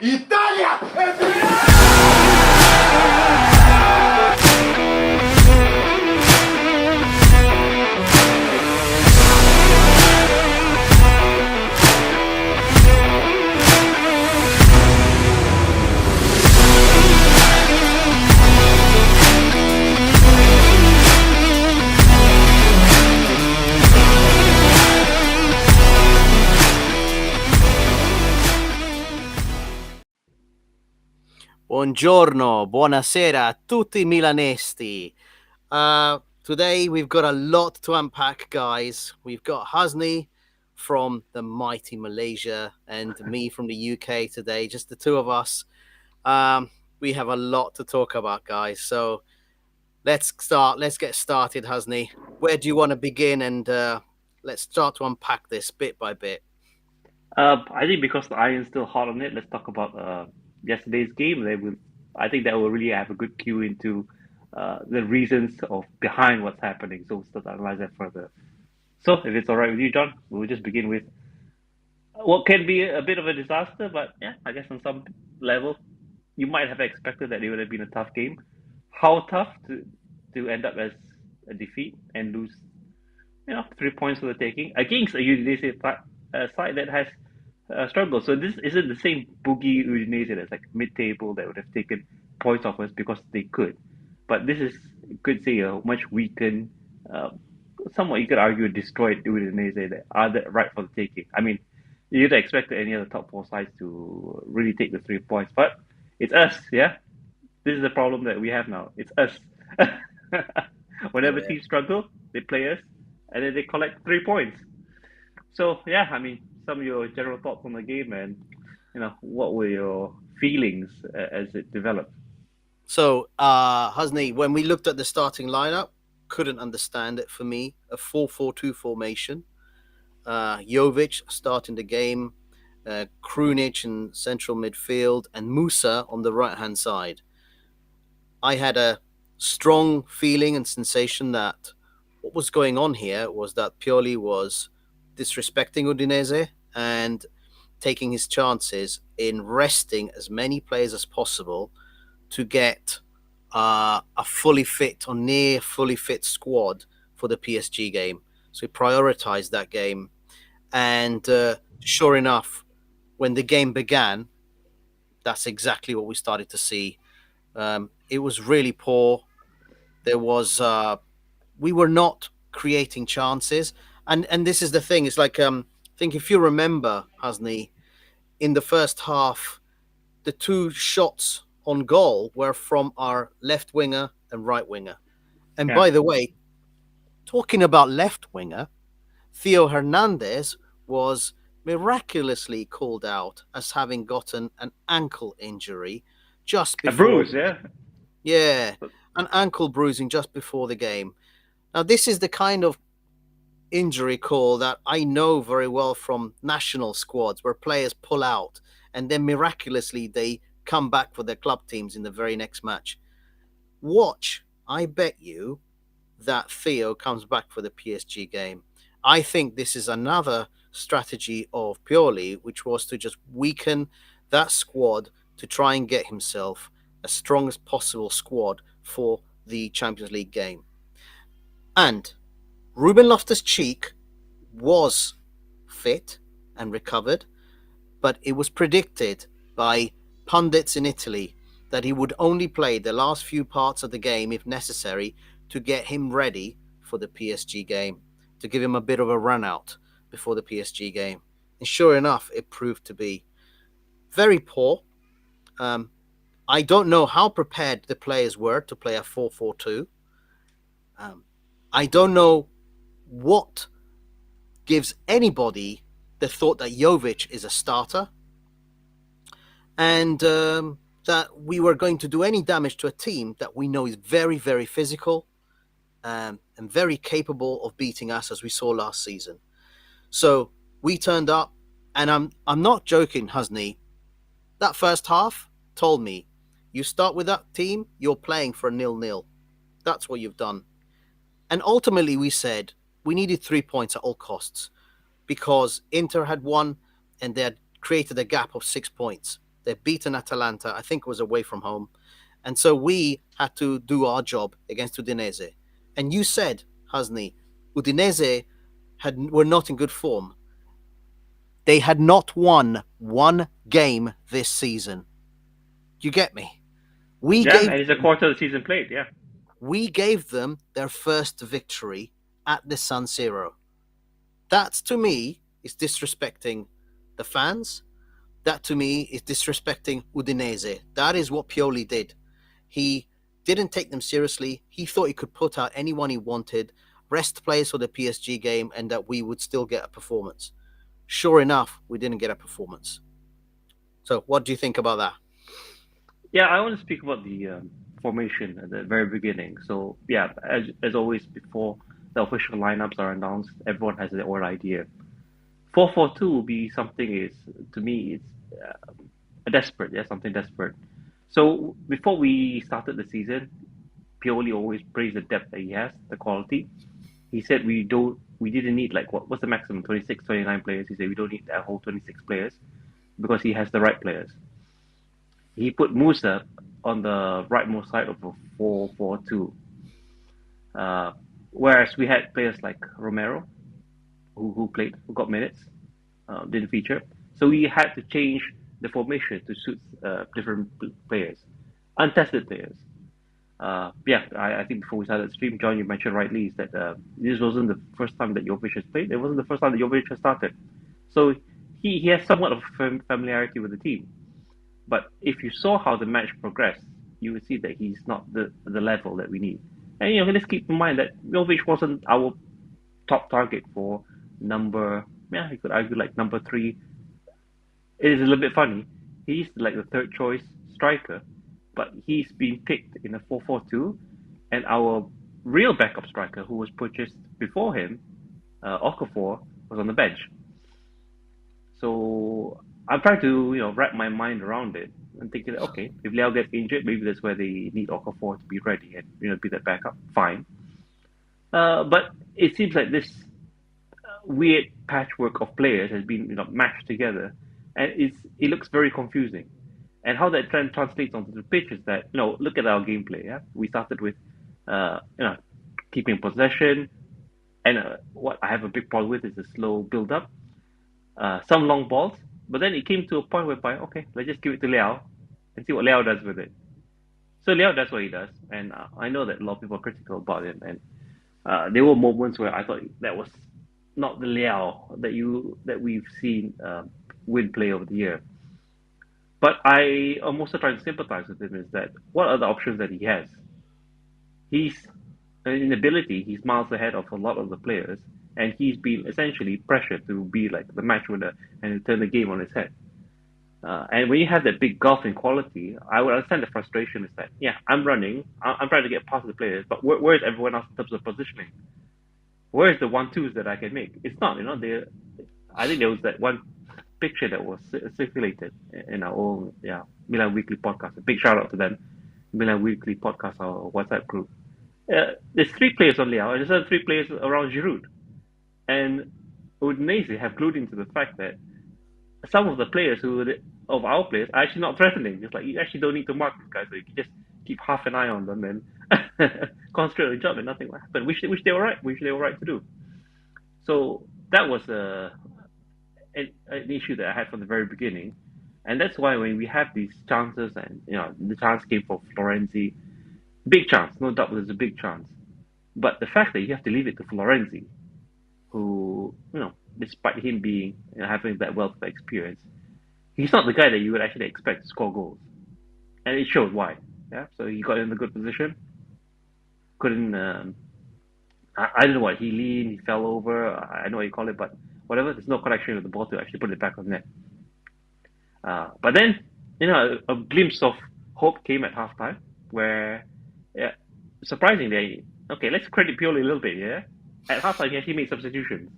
Italia! Buongiorno, buonasera a tutti Milanisti. Today we've got a lot to unpack, guys. We've got Hasni from the mighty Malaysia and me from the UK today, just the two of us. We have a lot to talk about, guys. So let's get started, Hasni. Where do you want to begin? And let's start to unpack this bit by bit. I think because the iron's still hot on it, let's talk about yesterday's game. I think that will really have a good cue into the reasons of behind what's happening. So we'll start to analyze that further. So if it's all right with you, John, we'll just begin with what can be a bit of a disaster, but yeah, I guess on some level, you might have expected that it would have been a tough game. How tough to end up as a defeat and lose, 3 points for the taking against a Udinese side that has struggled. So this isn't the same boogie Udinese that's like mid-table that would have taken points off us because they could. But this is, you could say, a much weakened, somewhat you could argue destroyed Udinese that are right for the taking. I mean, you'd expect any other top four sides to really take the 3 points, but it's us, yeah? This is the problem that we have now. It's us. Whenever teams struggle, they play us, and then they collect 3 points. So yeah, I mean, some of your general thoughts on the game, and what were your feelings as it developed? So, Hasni, when we looked at the starting lineup, couldn't understand it for me. A 4-4-2 formation. Jovic starting the game, Krunic in central midfield, and Musa on the right-hand side. I had a strong feeling and sensation that what was going on here was that Pioli was disrespecting Udinese and taking his chances in resting as many players as possible to get a fully fit or near fully fit squad for the PSG game. So he prioritized that game. And sure enough, when the game began, that's exactly what we started to see. It was really poor. There was we were not creating chances. And this is the thing. It's like I think if you remember, Hasni, in the first half, the two shots on goal were from our left winger and right winger. And Yeah. by the way, talking about left winger, Theo Hernandez was miraculously called out as having gotten an ankle injury just before. A bruise, yeah? Yeah, an ankle bruising just before the game. Now, this is the kind of injury call that I know very well from national squads where players pull out and then miraculously they come back for their club teams in the very next match. Watch, I bet you that Theo comes back for the PSG game. I think this is another strategy of Pioli, which was to just weaken that squad to try and get himself as strong as possible squad for the Champions League game. And Ruben Loftus-Cheek was fit and recovered, but it was predicted by pundits in Italy that he would only play the last few parts of the game if necessary to get him ready for the PSG game, to give him a bit of a run out before the PSG game. And sure enough, it proved to be very poor. I don't know how prepared the players were to play a 4-4-2. I don't know what gives anybody the thought that Jovic is a starter and that we were going to do any damage to a team that we know is very, very physical and very capable of beating us, as we saw last season. So we turned up, and I'm not joking, Hasni. That first half told me, you start with that team, you're playing for a 0-0. That's what you've done. And ultimately, we said we needed 3 points at all costs because Inter had won and they had created a gap of 6 points. They'd beaten Atalanta, I think it was away from home. And so we had to do our job against Udinese. And you said, Hasni, Udinese were not in good form. They had not won one game this season. You get me? We Yeah, gave and it's a quarter of the season played. Yeah, we gave them their first victory at the San Siro. That to me is disrespecting the fans. That to me is disrespecting Udinese. That is what Pioli did. He didn't take them seriously. He thought he could put out anyone he wanted, rest players for the PSG game, and that we would still get a performance. Sure enough, we didn't get a performance. So, what do you think about that? yeah. I want to speak about the formation at the very beginning. So yeah, as always, before the official lineups are announced, everyone has their own idea. 4-4-2 will be something is to me it's a desperate, yeah, something desperate. So before we started the season, Pioli always praised the depth that he has, the quality. He said we didn't need like what's the maximum 26, 29 players. He said we don't need that whole 26 players because he has the right players. He put Musa on the rightmost side of a 4-4-2, uh, whereas we had players like Romero who got minutes, didn't feature. So we had to change the formation to suit different players, untested players. Yeah, I think before we started the stream, John, you mentioned rightly is that this wasn't the first time that Jovic has played. It wasn't the first time that Jovic has started. So he has somewhat of familiarity with the team. But if you saw how the match progressed, you would see that he's not the level that we need. And let's keep in mind that Jovic wasn't our top target for number. Yeah, you could argue like number three. It is a little bit funny. He's like the third choice striker, but he's been picked in a 4-4-2, and our real backup striker, who was purchased before him, Okafor, was on the bench. So I'm trying to wrap my mind around it and thinking, okay, if Liao gets injured, maybe that's where they need Okafor to be ready and be that backup. Fine, but it seems like this weird patchwork of players has been mashed together, and it looks very confusing. And how that trend translates onto the pitch is that look at our gameplay. Yeah, we started with keeping possession, and what I have a big problem with is the slow build up, some long balls. But then it came to a point whereby okay, let's just give it to Liao and see what Liao does with it. So Liao does what he does, and I know that a lot of people are critical about him, and there were moments where I thought that was not the Liao that we've seen win play over the year. But I am also trying to sympathize with him is that what are the options that he has? He's in ability, he's miles ahead of a lot of the players, and he's been essentially pressured to be like the match winner and turn the game on its head. And when you have that big gulf in quality, I would understand the frustration is that, yeah, I'm running, I'm trying to get past the players, but where is everyone else in terms of positioning? Where is the 1-2s that I can make? It's not, I think there was that one picture that was circulated in our own Milan Weekly podcast. A big shout out to them, Milan Weekly podcast, our WhatsApp group. There's three players on Liao, and there's other three players around Giroud. And Udinese have glued into the fact that some of the players of our players are actually not threatening. It's like you actually don't need to mark these guys, so you can just keep half an eye on them and concentrate on the job, and nothing will happen. Which they were right, to do. So that was an issue that I had from the very beginning, and that's why when we have these chances, and the chance came for Florenzi, big chance, no doubt, there's a big chance. But the fact that you have to leave it to Florenzi, who despite him being having that wealth of experience, he's not the guy that you would actually expect to score goals, and it showed why. Yeah, so he got in a good position, couldn't. I don't know what he leaned, he fell over. I know what you call it, but whatever. There's no connection with the ball to actually put it back on net. But then, a glimpse of hope came at halftime, where, yeah, surprisingly, okay, let's credit Pioli a little bit. Yeah, at halftime he actually made substitutions.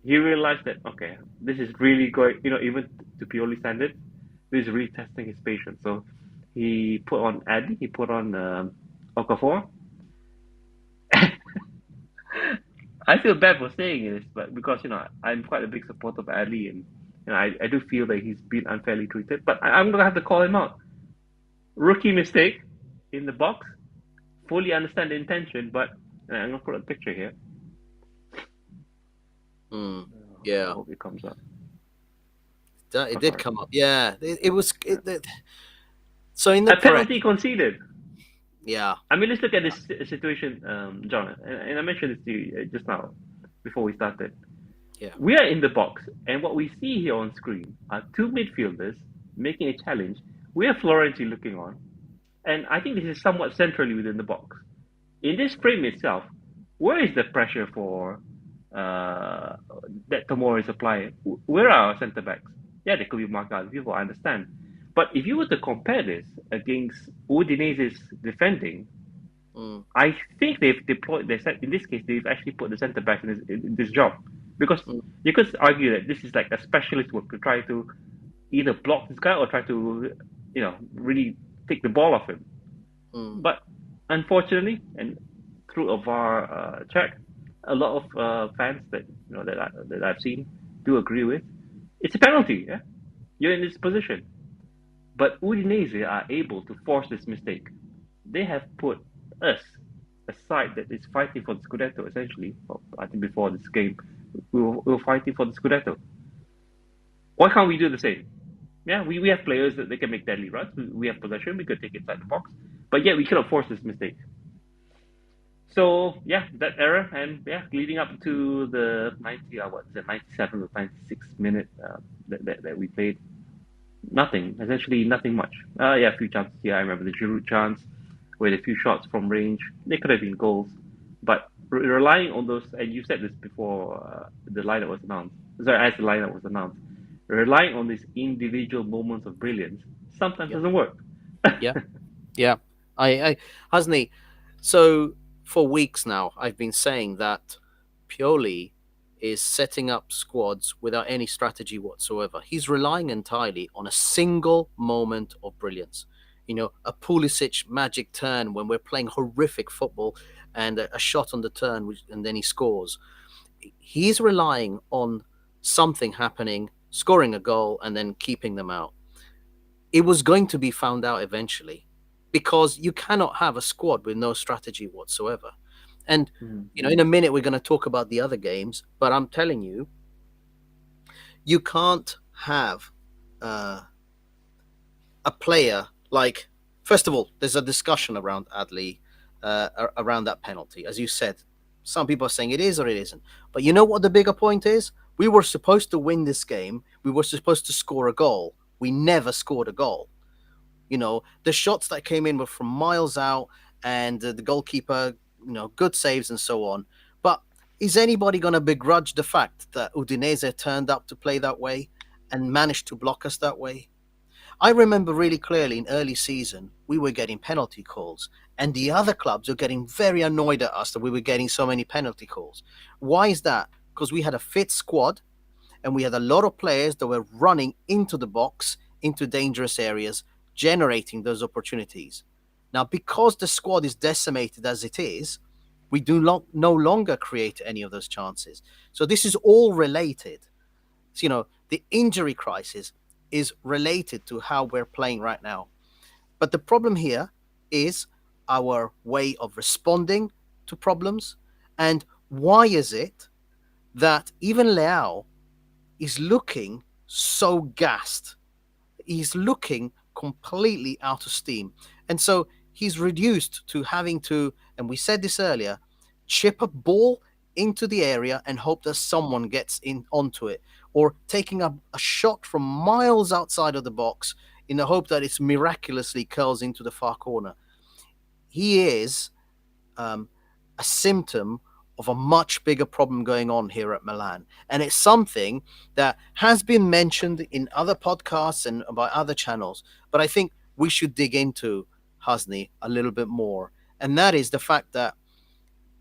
He realized that okay, this is really going. Even to Pioli standard, this is really testing his patience. So he put on Addy, he put on Okafor. I feel bad for saying this, but because I'm quite a big supporter of Adley, and And I do feel that he's been unfairly treated. But I'm gonna have to call him out. Rookie mistake in the box. Fully understand the intention, but I'm gonna put a picture here. Mm, I yeah, hope it comes up. it Oh, did sorry. come up. Yeah, it was. Yeah. So in the A press, penalty conceded. yeah, I mean, let's look at this situation, John. And I mentioned this to you just now before we started. yeah, We are in the box, and what we see here on screen are two midfielders making a challenge. We have Florenzi looking on, and I think this is somewhat centrally within the box. In this frame itself, where is the pressure for uh, that Tomori is applying? Where are our centre backs? Yeah, they could be marked out. People I understand, but if you were to compare this against Udinese's defending, mm, I think they've deployed. They said in this case they've actually put the centre back in this job because mm, you could argue that this is like a specialist work to try to either block this guy or try to, really take the ball off him. mm, But unfortunately, and through a VAR check, a lot of fans that that I've seen do agree with it's a penalty. Yeah, you're in this position, but Udinese are able to force this mistake. They have put us, a side that is fighting for the Scudetto, essentially. Well, I think before this game, we were fighting for the Scudetto. Why can't we do the same? Yeah, we have players that they can make deadly runs. We have possession. We could take it inside the box, but yet we cannot force this mistake. So yeah, that error, and yeah, leading up to the 97 or 96 minute that we played, nothing, essentially nothing much. Yeah, a few chances. Yeah, I remember the Giroud chance, with a few shots from range. They could have been goals, but relying on those, and you said this before the lineup was announced. Sorry, as the lineup was announced, relying on these individual moments of brilliance sometimes yeah, doesn't work. yeah, yeah. I hasn't he? So for weeks now, I've been saying that Pioli is setting up squads without any strategy whatsoever. He's relying entirely on a single moment of brilliance. A Pulisic magic turn when we're playing horrific football, and a shot on the turn, and then he scores. He's relying on something happening, scoring a goal, and then keeping them out. It was going to be found out eventually, because you cannot have a squad with no strategy whatsoever. And Mm. in a minute we're going to talk about the other games, but I'm telling you, you can't have uh, a player like. First of all, there's a discussion around Adley, around that penalty. As you said, some people are saying it is or it isn't. But you know what the bigger point is? We were supposed to win this game. We were supposed to score a goal. We never scored a goal. The shots that came in were from miles out, and the goalkeeper, good saves and so on. But is anybody going to begrudge the fact that Udinese turned up to play that way and managed to block us that way? I remember really clearly in early season, we were getting penalty calls, and the other clubs were getting very annoyed at us that we were getting so many penalty calls. Why is that? Because we had a fit squad, and we had a lot of players that were running into the box, into dangerous areas, generating those opportunities. Now, because the squad is decimated as it is, we do not no longer create any of those chances. So this is all related. So, the injury crisis is related to how we're playing right now. But the problem here is our way of responding to problems. And why is it that even Leao is looking so gassed? He's looking completely out of steam. And so he's reduced to having to, and we said this earlier, chip a ball into the area and hope that someone gets in onto it, or taking a shot from miles outside of the box in the hope that it miraculously curls into the far corner. He is um, a symptom of a much bigger problem going on here at Milan. And it's something that has been mentioned in other podcasts and by other channels, but I think we should dig into, Hasni, a little bit more. And that is the fact that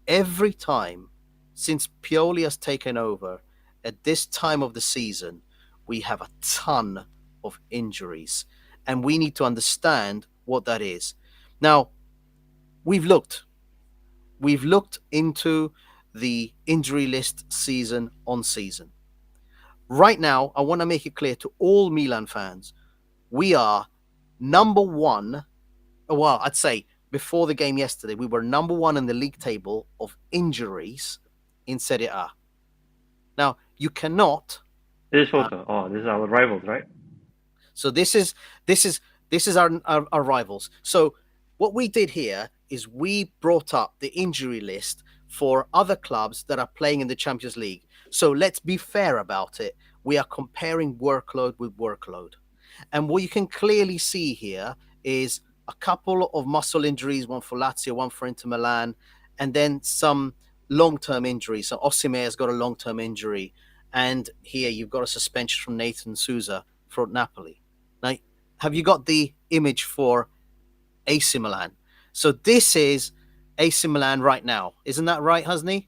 every time since Pioli has taken over at this time of the season, we have a ton of injuries. And we need to understand what that is. Now, we've looked we've looked into the injury list season on season. Right now, I want to make it clear to all Milan fans, we are number one. Well, I'd say before the game yesterday, we were number one in the league table of injuries in Serie A. Now, you cannot. This photo. Oh, this is our rivals, right? So this is our rivals. So what we did here is we brought up the injury list for other clubs that are playing in the Champions League. So let's be fair about it. We are comparing workload with workload. And what you can clearly see here is a couple of muscle injuries, one for Lazio, one for Inter Milan, and then some long-term injuries. So Osimhen has got a long-term injury, and here you've got a suspension from Nathan Souza for Napoli. Now, have you got the image for AC Milan? So this is AC Milan right now. Isn't that right, Husney?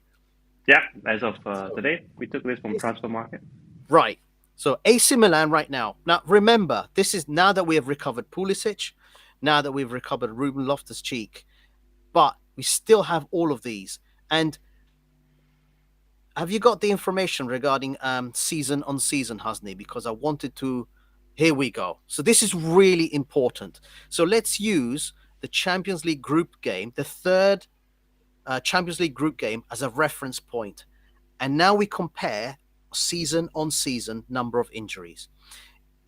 Yeah, as of So today, we took this from this, Transfer Market. right. So AC Milan right now. Now, remember, this is now that we have recovered Pulisic, now that we've recovered Ruben Loftus-Cheek, but we still have all of these. And have you got the information regarding season on season, Husney? Because I wanted to. Here we go. So this is really important. So let's use the Champions League group game, the third Champions League group game, as a reference point. And now we compare season on season number of injuries.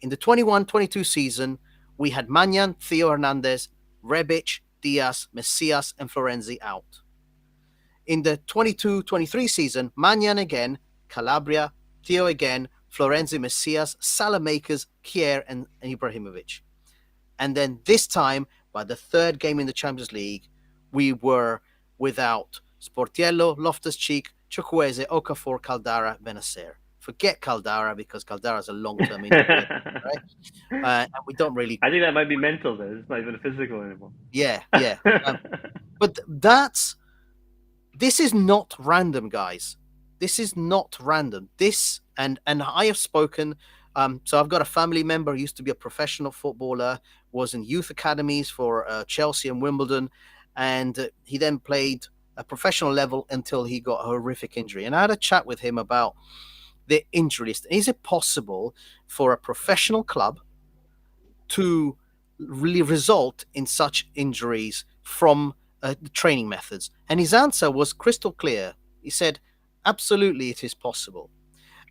In the 21-22 season, we had Magnan, Theo Hernandez, Rebic, Diaz, Messias, and Florenzi out. In the 22-23 season, Magnan again, Calabria, Theo again, Florenzi, Messias, Salamakers, Kier, and Ibrahimovic. And then this time, by the third game in the Champions League, we were without Sportiello, Loftus-Cheek, Chukwueze, Okafor, Caldara, Benacer. Forget Caldara because Caldara is a long-term injury, right? And we don't really. I think that might be mental. Though it's not even physical anymore. Yeah. But this is not random, guys. This is not random. This and I have spoken. So I've got a family member who used to be a professional footballer, was in youth academies for Chelsea and Wimbledon, and he then played a professional level until he got a horrific injury. And I had a chat with him about the injury list. Is it possible for a professional club to really result in such injuries from training methods? And his answer was crystal clear. He said, absolutely, it is possible.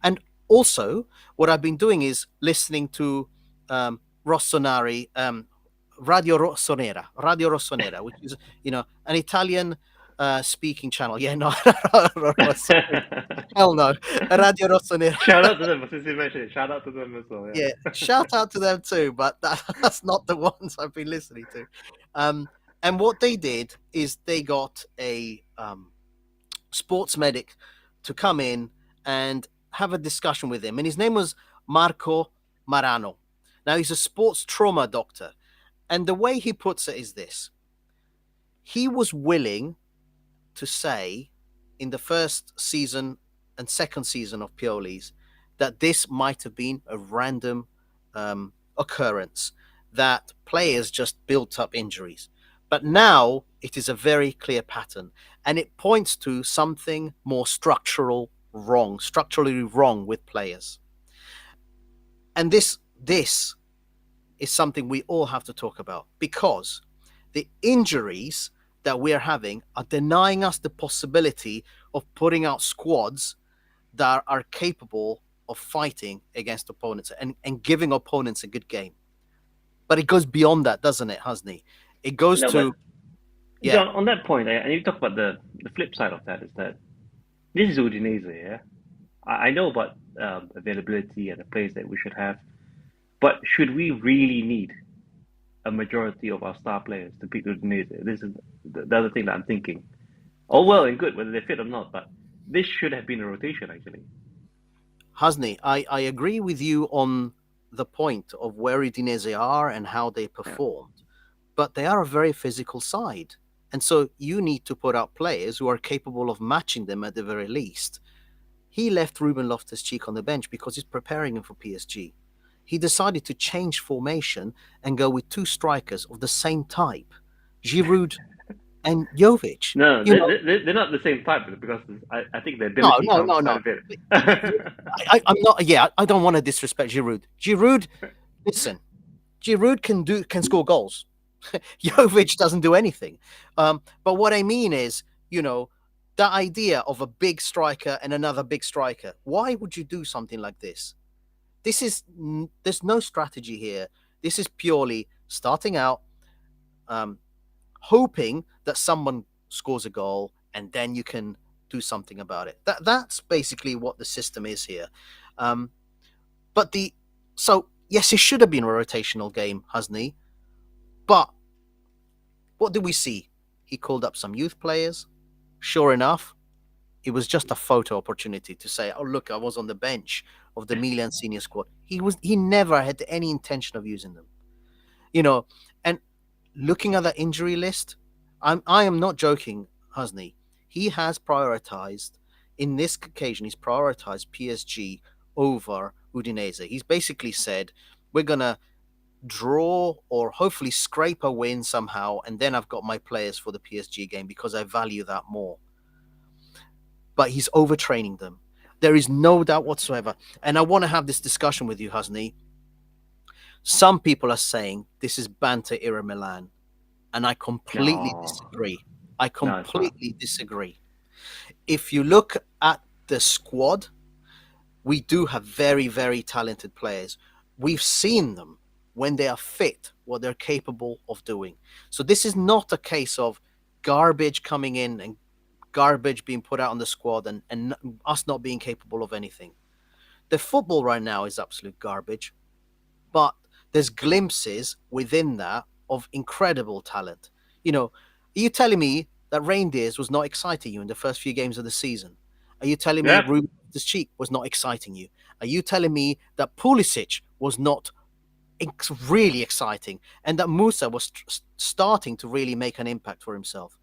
And also, what I've been doing is listening to Rossoneri, Radio Rossonera, which is, an Italian speaking channel. Yeah, no, hell no, Radio Rossonera. Shout out to them, since you mentioned it. Shout out to them as well. Yeah, shout out to them too, but that's not the ones I've been listening to. And what they did is they got a sports medic to come in and have a discussion with him. And his name was Marco Marano. Now, he's a sports trauma doctor. And the way he puts it is this. He was willing to say in the first season and second season of Pioli's that this might have been a random occurrence, that players just built up injuries. But now it is a very clear pattern, and it points to something more structurally wrong with players. And this is something we all have to talk about, because the injuries that we are having are denying us the possibility of putting out squads that are capable of fighting against opponents and giving opponents a good game. But it goes beyond that, doesn't it, Husney? It goes to... Yeah. John, on that point, and you talk about the flip side of that, is that this is Udinese, yeah? I know about availability and the players that we should have, but should we really need a majority of our star players to beat Udinese? This is the other thing that I'm thinking. All well and good, whether they fit or not, but this should have been a rotation, actually. Husney, I agree with you on the point of where Udinese are and how they performed, but they are a very physical side. And so you need to put out players who are capable of matching them at the very least. He left Ruben Loftus-Cheek on the bench because he's preparing him for PSG. He decided to change formation and go with two strikers of the same type, Giroud and Jovic. No, You know, they're not the same type because I think the no, ability no, counts no, quite no. a bit. But I'm not. Yeah, I don't want to disrespect Giroud. Giroud, listen, Giroud can score goals. Jovic doesn't do anything. But what I mean is, you know, that idea of a big striker and another big striker. Why would you do something like this? There's no strategy here. This is purely starting out, um, hoping that someone scores a goal, and then you can do something about it. That's basically what the system is here. Um, but the so yes, it should have been a rotational game, hasn't he? But what did we see? He called up some youth players. Sure enough, it was just a photo opportunity to say, "Oh, look, I was on the bench of the Milan senior squad." He never had any intention of using them. You know, and looking at that injury list, I am not joking, Husney. He has prioritized in this occasion. He's prioritized PSG over Udinese. He's basically said, "We're gonna draw or hopefully scrape a win somehow, and then I've got my players for the PSG game because I value that more." But he's overtraining them. There is no doubt whatsoever. And I want to have this discussion with you, Husney. Some people are saying this is banter era Milan, and I completely No, disagree. I no, it's not. completely disagree. If you look at the squad, we do have very, very talented players. We've seen them when they are fit, what they're capable of doing. So this is not a case of garbage coming in and garbage being put out on the squad, and us not being capable of anything. The football right now is absolute garbage, but there's glimpses within that of incredible talent. You know, are you telling me that Reindeers was not exciting you in the first few games of the season? Are you telling me Yeah, Ruben Cheek was not exciting you? Are you telling me that Pulisic was not really exciting and that Musa was starting to really make an impact for himself?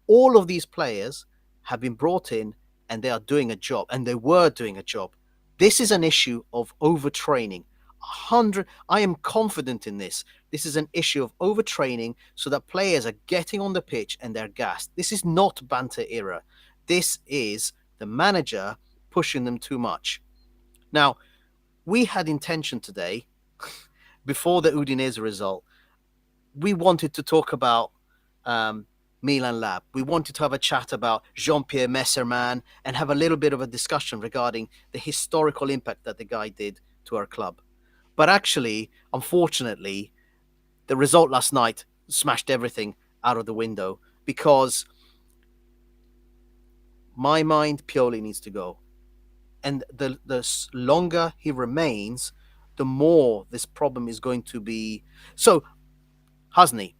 All of these players have been brought in and they are doing a job, and they were doing a job. This is an issue of overtraining. 100, I am confident in this. This is an issue of overtraining so that players are getting on the pitch and they're gassed. This is not banter era. This is the manager pushing them too much. Now, we had intention today, before the Udinese result, we wanted to talk about um, Milan Lab. We wanted to have a chat about Jean-Pierre Messerman and have a little bit of a discussion regarding the historical impact that the guy did to our club. But actually, unfortunately, the result last night smashed everything out of the window because my mind Pioli needs to go. And the longer he remains, the more this problem is going to be. So, Hasni,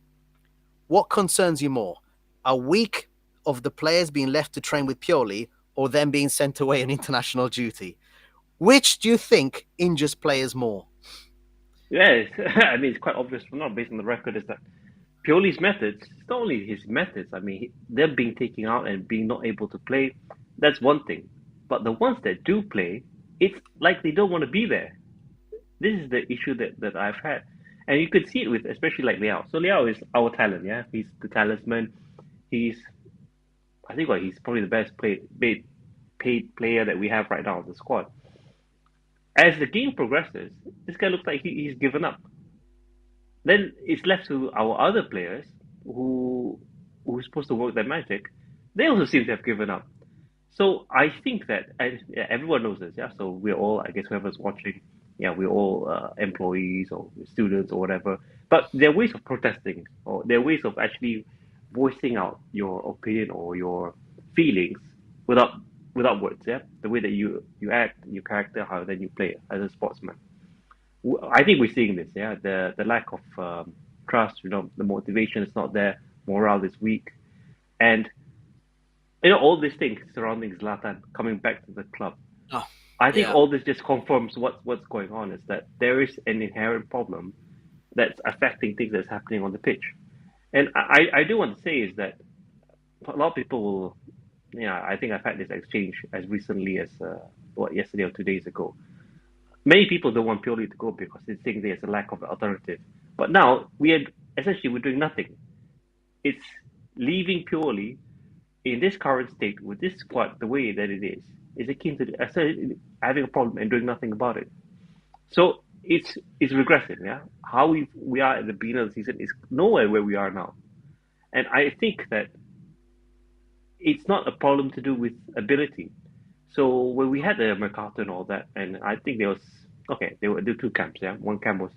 what concerns you more? A week of the players being left to train with Pioli or them being sent away on international duty? Which do you think injures players more? yeah. I mean, it's quite obvious from now, based on the record, is that Pioli's methods. It's not only his methods. I mean, them being taken out and being not able to play. That's one thing. But the ones that do play, it's like they don't want to be there. This is the issue that I've had. And you could see it with especially like Liao. So Liao is our talent, yeah. He's the talisman. He's I think what he's probably the best paid player that we have right now in the squad. As the game progresses, this guy looks like he's given up. Then it's left to our other players who who's supposed to work their magic. They also seem to have given up. So I think that, and yeah, everyone knows this, yeah. So we're all, I guess, whoever's watching, yeah, we're all employees or students or whatever. But there are ways of protesting, or there are ways of actually voicing out your opinion or your feelings without without words, yeah. The way that you act, your character, how then you play as a sportsman. I think we're seeing this, yeah. The lack of trust, the motivation is not there, morale is weak, and all these things surrounding Zlatan coming back to the club. Oh, I think yeah. all this just confirms what's going on is that there is an inherent problem that's affecting things that's happening on the pitch. And I do want to say is that a lot of people will, yeah, I think I've had this exchange as recently as yesterday or 2 days ago. Many people don't want Pioli to go because they think there's a lack of alternative. But now we're doing nothing. It's leaving purely in this current state with this squad the way that it is akin to having a problem and doing nothing about it. So it's regressive, yeah. How we are at the beginning of the season is nowhere where we are now, and I think that it's not a problem to do with ability. So when we had the Mercato and all that, and I think there was okay, there were two camps, yeah. One camp was,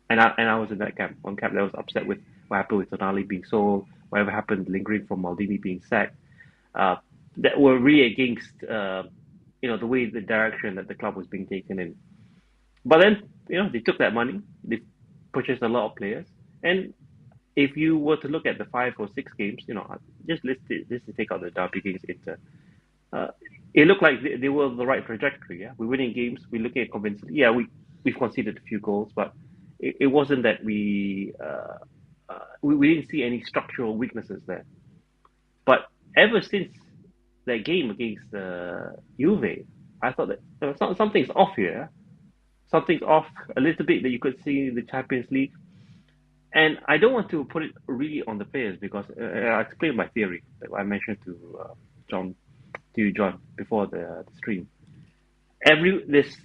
and I was in that camp. One camp that was upset with what happened with Tonali being sold, whatever happened lingering from Maldini being sacked, uh, that were really against the way the direction that the club was being taken in. But then they took that money, they purchased a lot of players, and if you were to look at the 5 or 6 games, just let's take out the derby games, uh, it looked like they were on the right trajectory. Yeah, we're winning games. We're looking at convincingly. Yeah, we've conceded a few goals, but it wasn't that we didn't see any structural weaknesses there. But ever since that game against Juve, I thought that something's off here. Something's off a little bit that you could see in the Champions League. And I don't want to put it really on the players because I explained my theory that I mentioned John, to you, John, before the stream. There's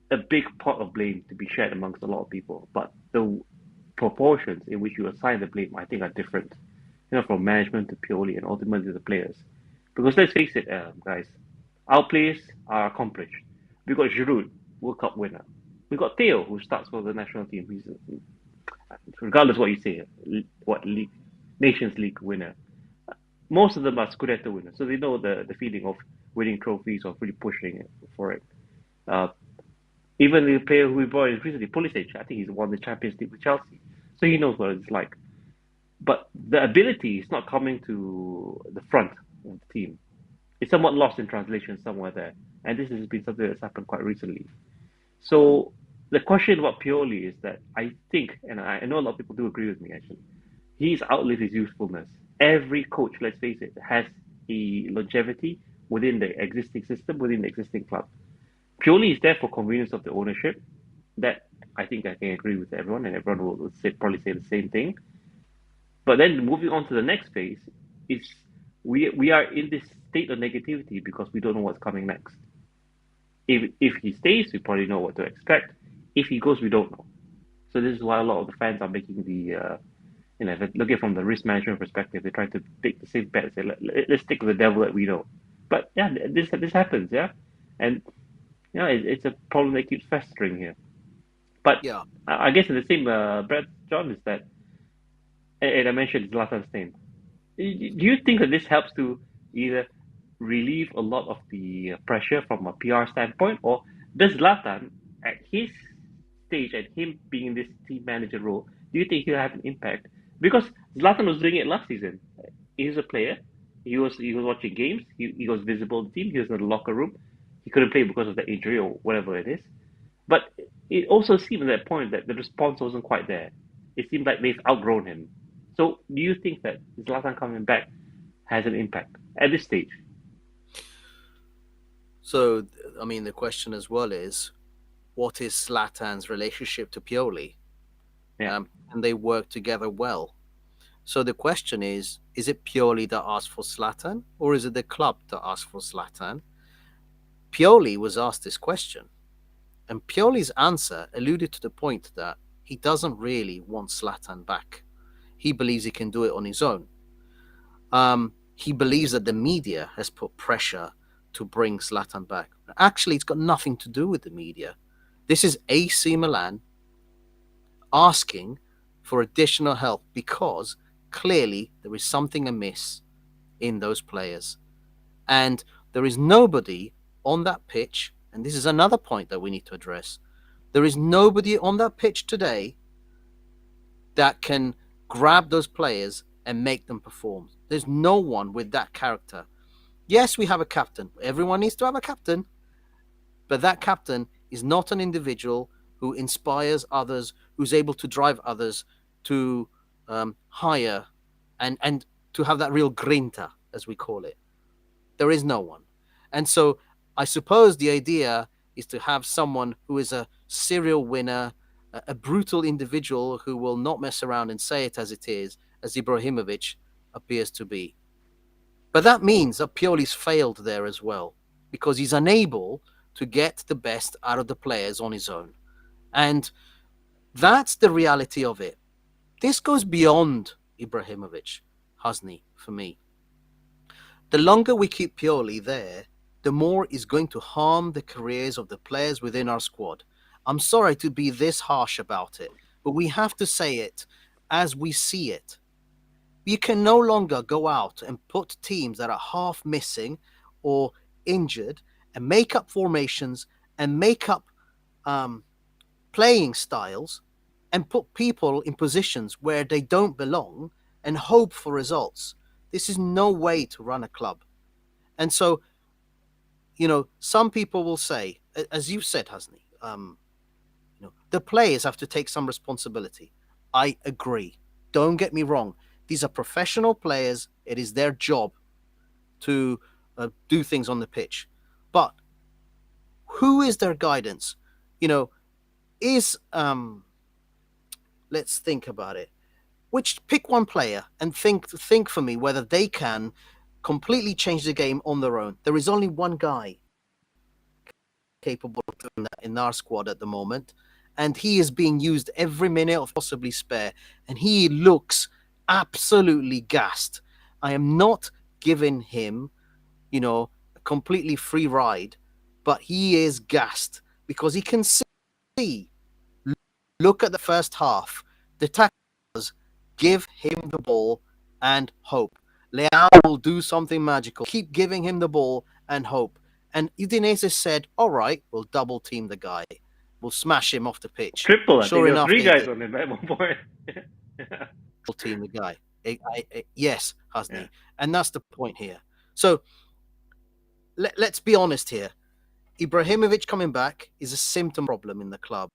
a big pot of blame to be shared amongst a lot of people, but the proportions in which you assign the blame, I think, are different. From management to Pioli and ultimately the players. Because let's face it, guys, our players are accomplished. We got Giroud, World Cup winner. We got Theo, who starts for the national team. He's regardless what you say, what league, Nations League winner. Most of them are Scudetto winners, so they know the feeling of winning trophies or really pushing it for it. Uh, Even the player who we brought in recently, Pulisic, I think he's won the Champions League with Chelsea, so he knows what it's like. But the ability is not coming to the front of the team. It's somewhat lost in translation somewhere there, and this has been something that's happened quite recently. So the question about Pioli is that I think, and I know a lot of people do agree with me actually, he's outlived his usefulness. Every coach, let's face it, has a longevity within the existing system, within the existing club. Pioli is there for convenience of the ownership. That I think I can agree with everyone, and everyone will probably say the same thing. But then moving on to the next phase is we are in this state of negativity because we don't know what's coming next. If he stays, we probably know what to expect. If he goes, we don't know. So this is why a lot of the fans are making if they look at it from the risk management perspective, they try to take the safe bet and say, let's stick with the devil that we know. But yeah, this happens, yeah, and it's a problem that keeps festering here. But Yeah. I guess in the same breath, John, is that, and I mentioned Zlatan's name. Do you think that this helps to either relieve a lot of the pressure from a PR standpoint, or does Zlatan, at his stage, at him being in this team manager role, do you think he'll have an impact? Because Zlatan was doing it last season. He was a player. He was watching games. He was visible in the team. He was in the locker room. He couldn't play because of the injury or whatever it is. But it also seemed at that point that the response wasn't quite there. It seemed like they've outgrown him. So do you think that Zlatan coming back has an impact at this stage? So, I mean, the question as well is, what is Zlatan's relationship to Pioli? Yeah. And they work together well. So the question is it Pioli that asked for Zlatan, or is it the club that asked for Zlatan? Pioli was asked this question, and Pioli's answer alluded to the point that he doesn't really want Zlatan back. He believes he can do it on his own. He believes that the media has put pressure to bring Zlatan back. Actually, it's got nothing to do with the media. This is AC Milan asking for additional help because clearly there is something amiss in those players. And there is nobody on that pitch, and this is another point that we need to address. There is nobody on that pitch today that can grab those players and make them perform. There's no one with that character. Yes, we have a captain. Everyone needs to have a captain. But that captain is not an individual who inspires others, who's able to drive others to higher and to have that real grinta, as we call it. There is no one. And so I suppose the idea is to have someone who is a serial winner, a brutal individual who will not mess around and say it as it is, as Ibrahimovic, appears to be. But that means that Pioli's failed there as well, because he's unable to get the best out of the players on his own. And that's the reality of it. This goes beyond Ibrahimovic, Hasni, for me. The longer we keep Pioli there, the more is going to harm the careers of the players within our squad. I'm sorry to be this harsh about it, but we have to say it as we see it. You can no longer go out and put teams that are half missing or injured and make up formations and make up playing styles and put people in positions where they don't belong and hope for results. This is no way to run a club. And so, some people will say, as you said, Hasni, the players have to take some responsibility. I agree. Don't get me wrong. These are professional players. It is their job to do things on the pitch. But who is their guidance? Is let's think about it. Pick one player and think for me whether they can completely change the game on their own. There is only one guy capable of doing that in our squad at the moment, and he is being used every minute of possibly spare, and he looks absolutely gassed. I am not giving him, a completely free ride, but he is gassed because he can see. Look at the first half. The tacklers give him the ball and hope. Leao will do something magical. Keep giving him the ball and hope. And Udinese said, all right, we'll double team the guy. We'll smash him off the pitch. Triple, I think Sure there were enough, three they guys did. on him at one point. Double team the guy. Yes, Hasni. Yeah. And that's the point here. So let's be honest here. Ibrahimovic coming back is a symptom problem in the club,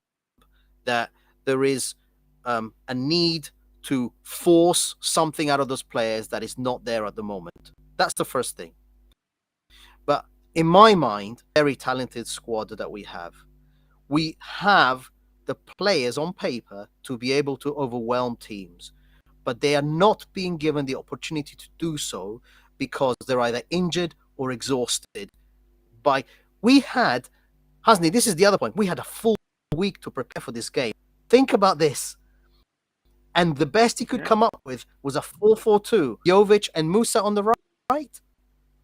that there is a need to force something out of those players that is not there at the moment. That's the first thing. But in my mind, very talented squad that we have the players on paper to be able to overwhelm teams, but they are not being given the opportunity to do so because they're either injured or exhausted. Hasni, this is the other point. We had a full week to prepare for this game. Think about this. And the best he could come up with was a 4-4-2. Jovic and Musa on the right.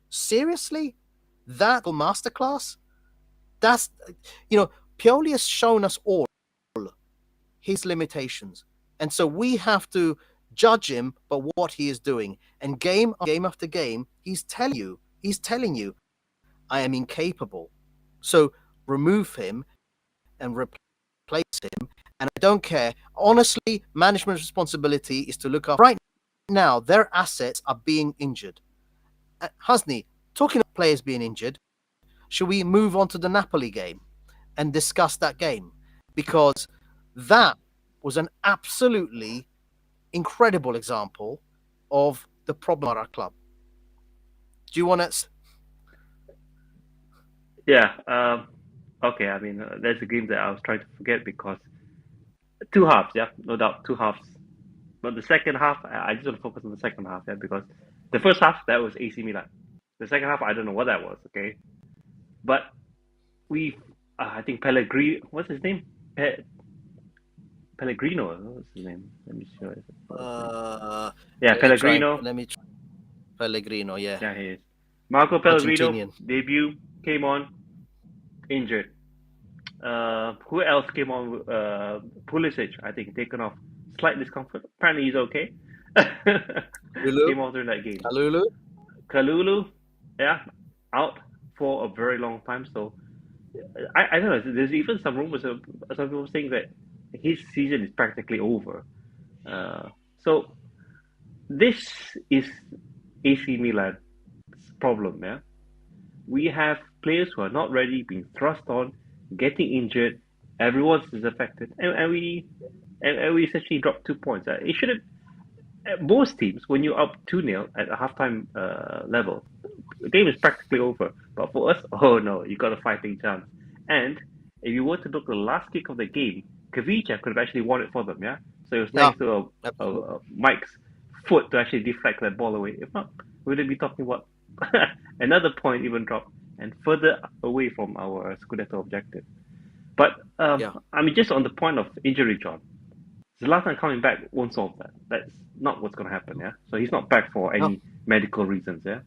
Seriously? That masterclass? That's, Pioli has shown us all his limitations. And so we have to judge him by what he is doing. And game after game, he's telling you, I am incapable. So remove him and replace him. And I don't care. Honestly, management's responsibility is to look after. Right now, their assets are being injured. Hasni, talking of players being injured, should we move on to the Napoli game and discuss that game? Because that was an absolutely incredible example of the problem at our club. Do you want to? Yeah. Okay. I mean, there's a game that I was trying to forget because two halves. Yeah, no doubt, two halves. But the second half, I just want to focus on the second half. Yeah, because the first half that was AC Milan. The second half, I don't know what that was. Okay, but I think Pellegrini. What's his name? Pellegrino. What's his name? Let me show it. Yeah, Pellegrino. Let me try. Pellegrino, yeah. Yeah, he is. Marco Pellegrino Argentinian. debut came on injured. Who else came on? Pulisic, I think, taken off. Slight discomfort. Apparently, he's okay. Came off during that game. Kalulu, yeah, out for a very long time. So I don't know. There's even some rumors of some people saying that his season is practically over. So this is AC Milan's problem. Yeah, we have players who are not ready, being thrust on, getting injured. Everyone is affected, and we essentially dropped 2 points. It shouldn't. Most teams, when you're up 2-0 at a halftime level, the game is practically over. But for us, oh no, you got a fighting chance. And if you were to look at the last kick of the game, Kavicha could have actually won it for them. Yeah, so it was thanks to Mike's foot to actually deflect that ball away. If not, we'd be talking about another point even drop and further away from our Scudetto objective. But Yeah. I mean, just on the point of injury, John, Zlatan coming back won't solve that. That's not what's going to happen. Yeah, so he's not back for No. any medical reasons. Yeah,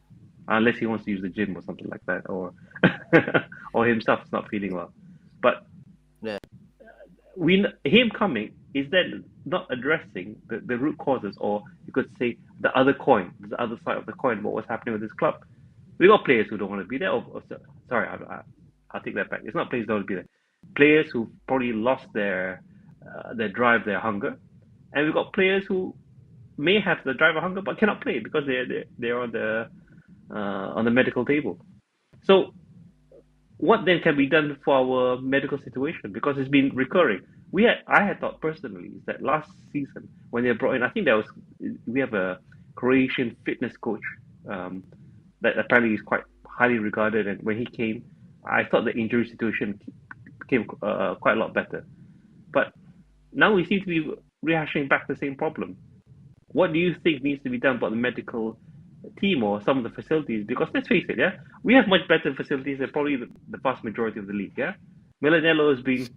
unless he wants to use the gym or something like that, or or himself is not feeling well. But Yeah. him coming is that not addressing the root causes, or you could say the other coin, the other side of the coin, what was happening with this club. We got players who don't want to be there. Sorry, I'll take that back. It's not players who don't want to be there. Players who probably lost their drive, their hunger, and we've got players who may have the drive or hunger but cannot play because they're on the medical table. So what then can be done for our medical situation? Because it's been recurring. I had thought personally that last season when they brought in, I think we have a Croatian fitness coach that apparently is quite highly regarded, and when he came, I thought the injury situation became quite a lot better. But now we seem to be rehashing back the same problem. What do you think needs to be done about the medical team or some of the facilities? Because let's face it, yeah, we have much better facilities than probably the vast majority of the league. Yeah, Milanello has been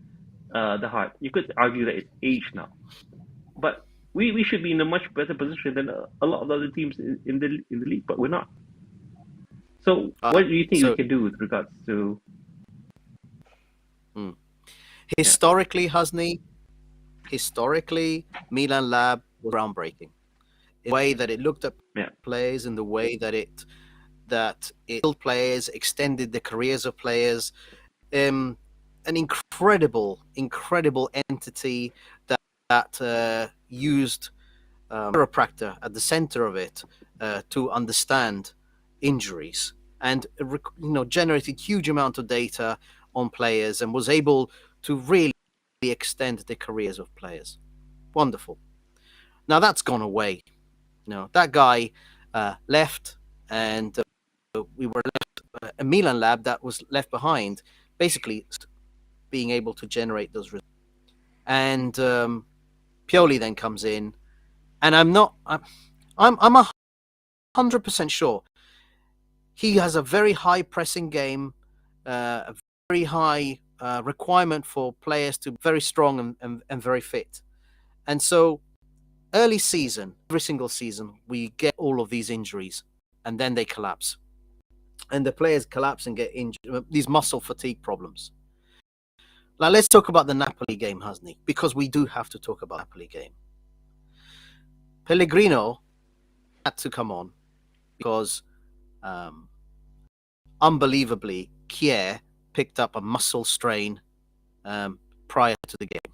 the heart. You could argue that it's age now, but we should be in a much better position than a lot of other teams in the league, but we're not. So, what do you think we can do with regards to? Historically, Hasni, Milan Lab was groundbreaking. In the way that it looked at players, in the way that it built players, extended the careers of players. An incredible entity that used chiropractor at the center of it to understand injuries, and generated huge amount of data on players, and was able to really extend the careers of players. Wonderful. Now that's gone away. That guy left, and we were left a Milan Lab that was left behind, basically being able to generate those results. And Pioli then comes in, and I'm 100% sure he has a very high pressing game, a very high requirement for players to be very strong and very fit. And so early season, every single season, we get all of these injuries, and then they collapse. And the players collapse and get injured, these muscle fatigue problems. Now let's talk about the Napoli game, Hasni, because we do have to talk about the Napoli game. Pellegrino had to come on because unbelievably, Kier picked up a muscle strain prior to the game.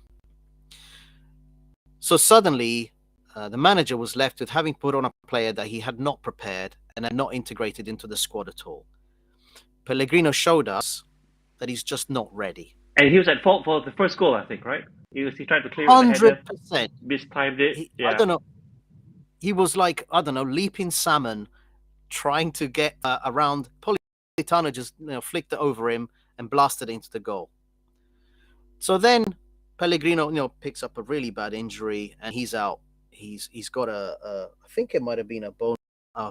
So suddenly, the manager was left with having put on a player that he had not prepared and had not integrated into the squad at all. Pellegrino showed us that he's just not ready. And he was at fault for the first goal, I think, right? He tried to clear 100%. Mistimed it. I don't know. He was like, leaping salmon, trying to get around. Politano just flicked it over him and blasted it into the goal. So then Pellegrino picks up a really bad injury and he's out. He's got I think it might have been a bone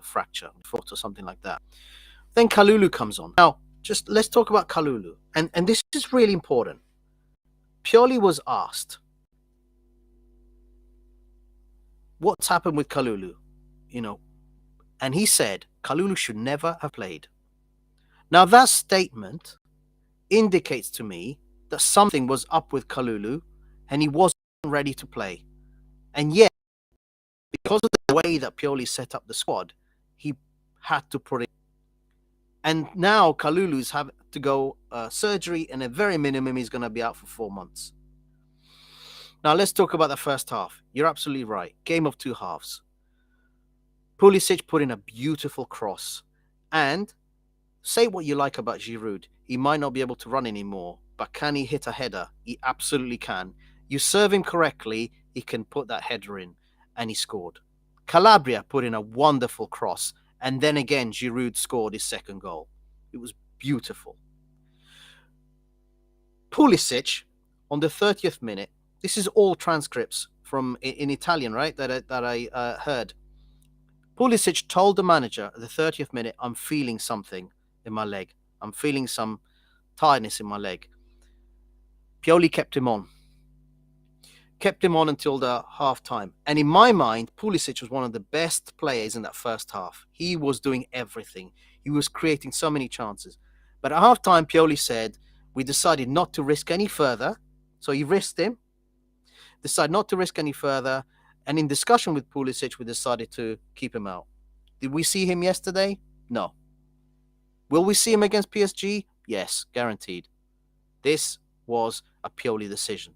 fracture, foot or something like that. Then Kalulu comes on. Now, just let's talk about Kalulu. And this is really important. Pioli was asked, what's happened with Kalulu? And he said, Kalulu should never have played. Now, that statement indicates to me that something was up with Kalulu and he wasn't ready to play. And yet, because of the way that Pioli set up the squad, he had to put it. And now Kalulu's have to go surgery, and at very minimum, he's going to be out for 4 months. Now, let's talk about the first half. You're absolutely right. Game of two halves. Pulisic put in a beautiful cross. And say what you like about Giroud. He might not be able to run anymore, but can he hit a header? He absolutely can. You serve him correctly, he can put that header in. And he scored. Calabria put in a wonderful cross. And then again, Giroud scored his second goal. It was beautiful. Pulisic, on the 30th minute, this is all transcripts from in Italian, right? That I heard. Pulisic told the manager at the 30th minute, I'm feeling something in my leg. I'm feeling some tiredness in my leg. Pioli kept him on. Kept him on until the half time. And in my mind, Pulisic was one of the best players in that first half. He was doing everything. He was creating so many chances. But at half time, Pioli said, we decided not to risk any further. So he risked him, decided not to risk any further. And in discussion with Pulisic, we decided to keep him out. Did we see him yesterday? No. Will we see him against PSG? Yes, guaranteed. This was a Pioli decision.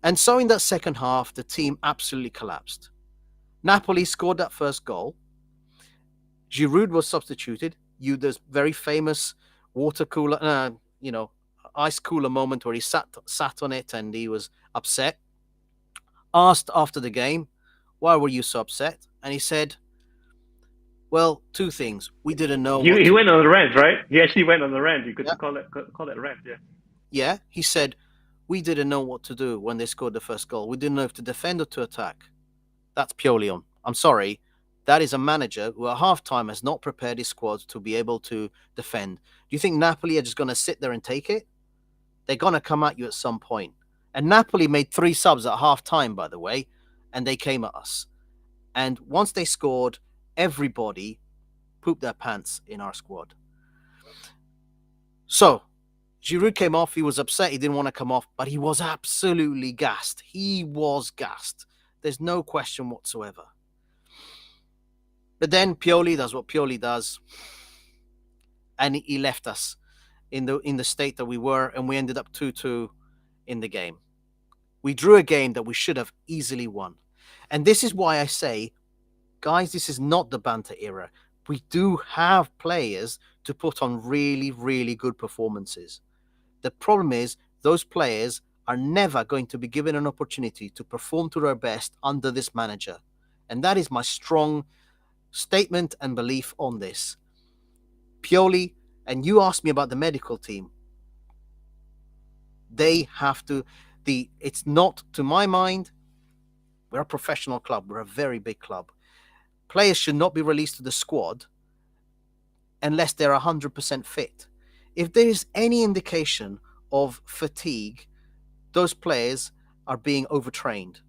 And so in that second half, the team absolutely collapsed. Napoli scored that first goal. Giroud was substituted. There's very famous water cooler, ice cooler moment where he sat on it and he was upset. Asked after the game, why were you so upset? And he said, well, two things. We didn't know. He went on the rant, right? He actually went on the rant. You could call that rant, yeah. Yeah, he said, we didn't know what to do when they scored the first goal. We didn't know if to defend or to attack. That's Pioli on. I'm sorry. That is a manager who at halftime has not prepared his squad to be able to defend. Do you think Napoli are just going to sit there and take it? They're going to come at you at some point. And Napoli made 3 subs at halftime, by the way, and they came at us. And once they scored, everybody pooped their pants in our squad. So, Giroud came off. He was upset. He didn't want to come off, but he was absolutely gassed. He was gassed. There's no question whatsoever. But then Pioli does what Pioli does, and he left us in the state that we were, and we ended up 2-2 in the game. We drew a game that we should have easily won. And this is why I say, guys, this is not the banter era. We do have players to put on really, really good performances. The problem is those players are never going to be given an opportunity to perform to their best under this manager. And that is my strong statement and belief on this. Pioli, and you asked me about the medical team. They have to, it's not, to my mind, we're a professional club. We're a very big club. Players should not be released to the squad unless they're 100% fit. If there is any indication of fatigue, those players are being overtrained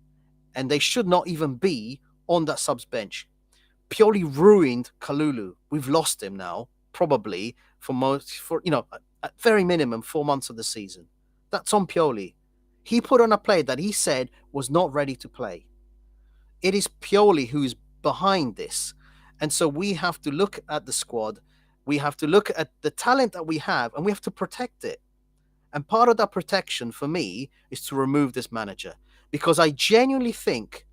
and they should not even be on that subs bench. Pioli ruined Kalulu. We've lost him now, probably at very minimum 4 months of the season. That's on Pioli. He put on a player that he said was not ready to play. It is Pioli who's behind this. And so we have to look at the squad. We have to look at the talent that we have, and we have to protect it. And part of that protection for me is to remove this manager, because I genuinely think,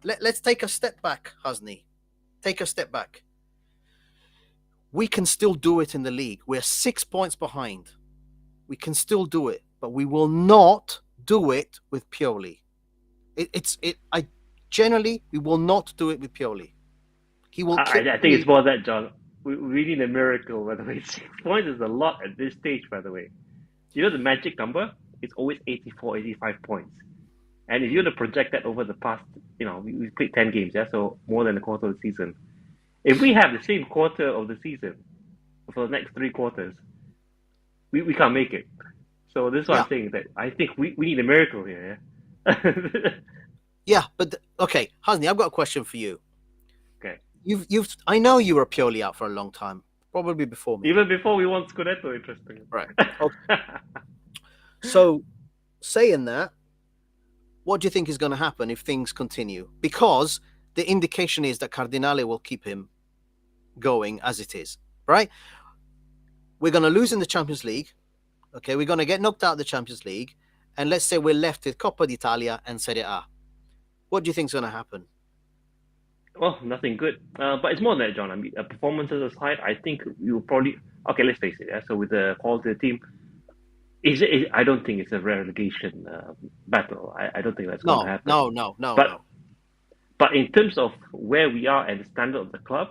let's take a step back, Hasni. Take a step back. We can still do it in the league. We're 6 points behind. We can still do it, but we will not do it with Pioli. We will not do it with Pioli. He will. I think it's more that, John. We need a miracle, by the way. 6 points is a lot at this stage, by the way. You know the magic number? It's always 84, 85 points. And if you want to project that over the past, we played 10 games, yeah, so more than a quarter of the season. If we have the same quarter of the season for the next 3 quarters, we can't make it. So this is what I'm saying, that I think we need a miracle here, yeah? Yeah, but okay, Hasni, I've got a question for you. Okay. I know you were Pioli out for a long time, probably before me. Even before we won Scudetto, interesting. Right. Okay. So, saying that, what do you think is going to happen if things continue? Because the indication is that Cardinale will keep him going as it is, right? We're going to lose in the Champions League. Okay, we're going to get knocked out of the Champions League. And let's say we're left with Coppa d'Italia and Serie A. What do you think is going to happen? Well, nothing good. But it's more than that, John. I mean, performances aside, I think you will probably... Okay, let's face it. Yeah? So with the quality of the team, I don't think it's a relegation battle. I don't think that's going to happen. No. But in terms of where we are and the standard of the club,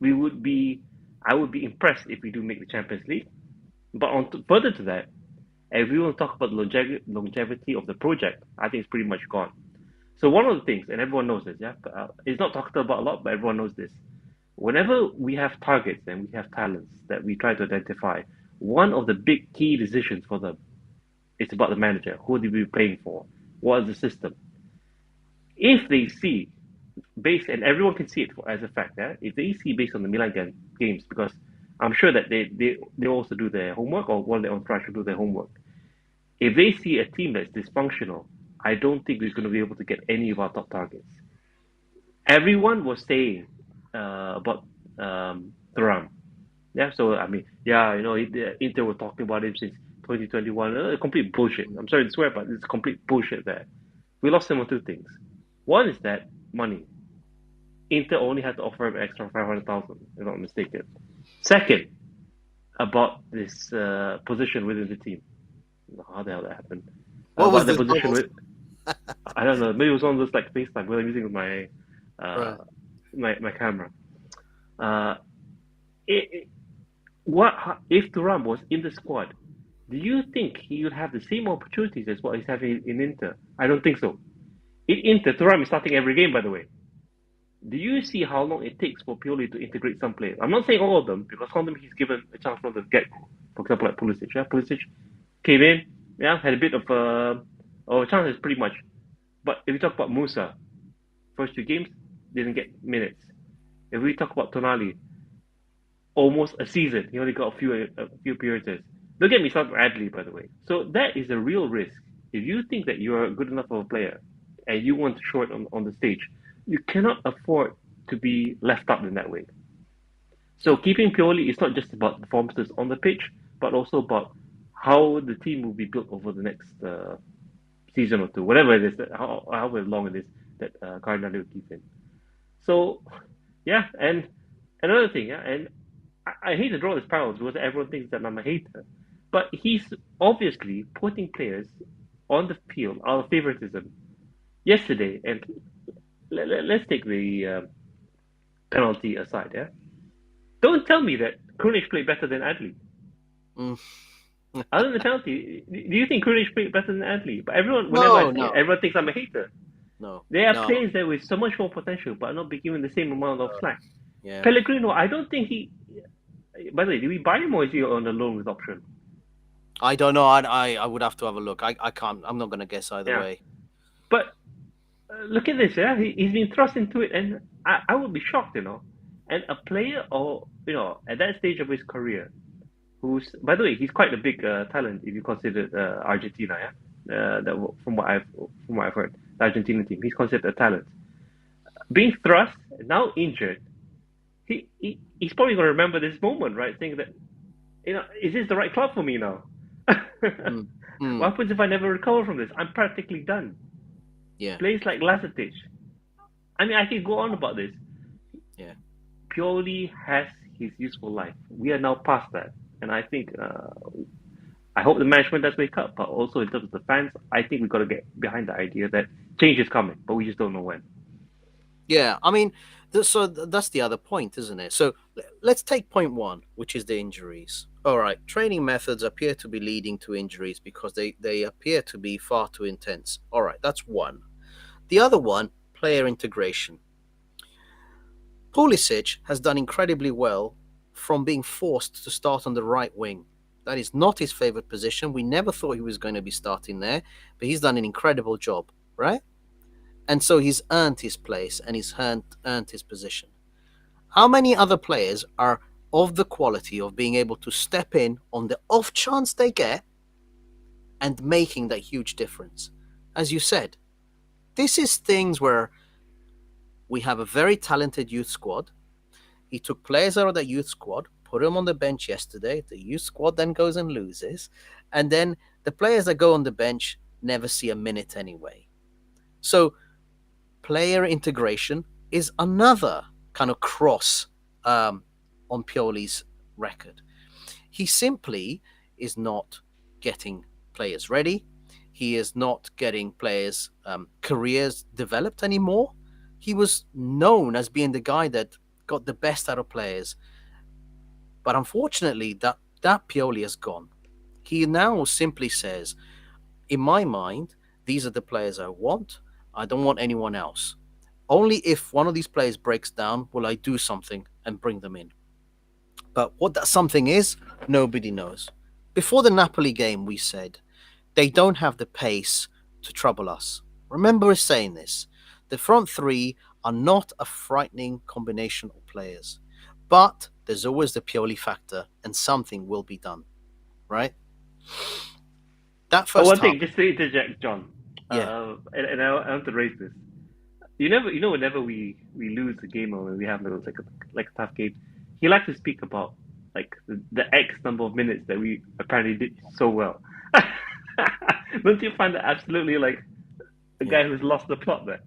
I would be impressed if we do make the Champions League. But further to that, if we want to talk about the longevity of the project, I think it's pretty much gone. So one of the things, and everyone knows this, yeah, it's not talked about a lot, but everyone knows this. Whenever we have targets and we have talents that we try to identify, one of the big key decisions for them is about the manager. Who did we be playing for? What is the system? If they see based, and everyone can see it as a fact, yeah, if they see based on the Milan games, because I'm sure that they also do their homework, or one of their own try to do their homework. If they see a team that's dysfunctional, I don't think we're going to be able to get any of our top targets. Everyone was saying about Thuram. Yeah, so I mean, yeah, Inter were talking about him since 2021. Complete bullshit. I'm sorry to swear, but it's complete bullshit there. We lost him on two things. One is that money. Inter only had to offer him an extra 500,000, if I'm not mistaken. Second, about this position within the team. How the hell that happened? What was About the the position doubles? with, I don't know, maybe it was on this like FaceTime because I'm using my Right. my camera. Uh, it, what if Thuram was in the squad? Do you think he would have the same opportunities as what he's having in Inter? I don't think so. In Inter, Thuram is starting every game, by the way. Do you see how long it takes for Pioli to integrate some players? I'm not saying all of them, because some of them he's given a chance from the get-go. For example, like Pulisic. Yeah? Pulisic came in, yeah, had a bit of chances pretty much. But if we talk about Musa, first two games, didn't get minutes. If we talk about Tonali, almost a season, he only got a few appearances. Don't get me started on Adley, by the way. So that is a real risk. If you think that you are good enough of a player and you want to show it on the stage, you cannot afford to be left out in that way. So keeping Pioli is not just about performances on the pitch, but also about how the team will be built over the next season or two, whatever it is, however long it is that Cardinal will keep in. So, yeah, and another thing, yeah, and I hate to draw this parallel because everyone thinks that I'm a hater, but he's obviously putting players on the field out of favoritism. Yesterday, and let's take the penalty aside, yeah. Don't tell me that Krunic played better than Adli. Mm. Other than the penalty, do you think Krunic played better than Adli? But everyone, whenever I No, say it, no, everyone thinks I'm a hater. no, There are no. players there with so much more potential, but not be given the same amount of slack. Yeah. Pellegrino, I don't think he. By the way, did we buy him or is he on a loan with option? I don't know. I would have to have a look. I can't. I'm not going to guess either Yeah, way. but look at this. Yeah, he's been thrust into it, and I would be shocked. And a player, or at that stage of his career, who's by the way, he's quite a big talent if you consider Argentina. Yeah, from what I've heard, the Argentina team, he's considered a talent. Being thrust, now injured, he's probably going to remember this moment, right? Thinking that, is this the right club for me now? Mm. What Mm. happens if I never recover from this? I'm practically done. Yeah. Players like Lazetic. I mean, I could go on about this. Yeah. Pioli has his useful life. We are now past that. And I think, I hope the management does wake up, but also in terms of the fans, I think we've got to get behind the idea that change is coming, but we just don't know when. Yeah. I mean, that's the other point, isn't it? So let's take point one, which is the injuries. All right. Training methods appear to be leading to injuries because they appear to be far too intense. All right. That's one. The other one, player integration. Pulisic has done incredibly well from being forced to start on the right wing. That is not his favorite position. We never thought he was going to be starting there, but he's done an incredible job, right? And so he's earned his place and he's earned his position. How many other players are of the quality of being able to step in on the off chance they get and making that huge difference? As you said, this is things where we have a very talented youth squad. He took players out of that youth squad, put them on the bench yesterday. The youth squad then goes and loses. And then the players that go on the bench never see a minute anyway. So player integration is another kind of cross on Pioli's record. He simply is not getting players ready. He is not getting players' careers developed anymore. He was known as being the guy that got the best out of players. But unfortunately, that Pioli has gone. He now simply says, in my mind, these are the players I want. I don't want anyone else. Only if one of these players breaks down will I do something and bring them in. But what that something is, nobody knows. Before the Napoli game, we said they don't have the pace to trouble us. Remember us saying this. The front three are not a frightening combination of players. But there's always the Pioli factor, and something will be done, right? That Oh, first one half, thing, just to interject, John, yeah, and I want to raise this. Whenever we lose a game or when we have like a tough game, he likes to speak about like the X number of minutes that we apparently did so well. Don't you find that absolutely like a yeah. guy who's lost the plot there?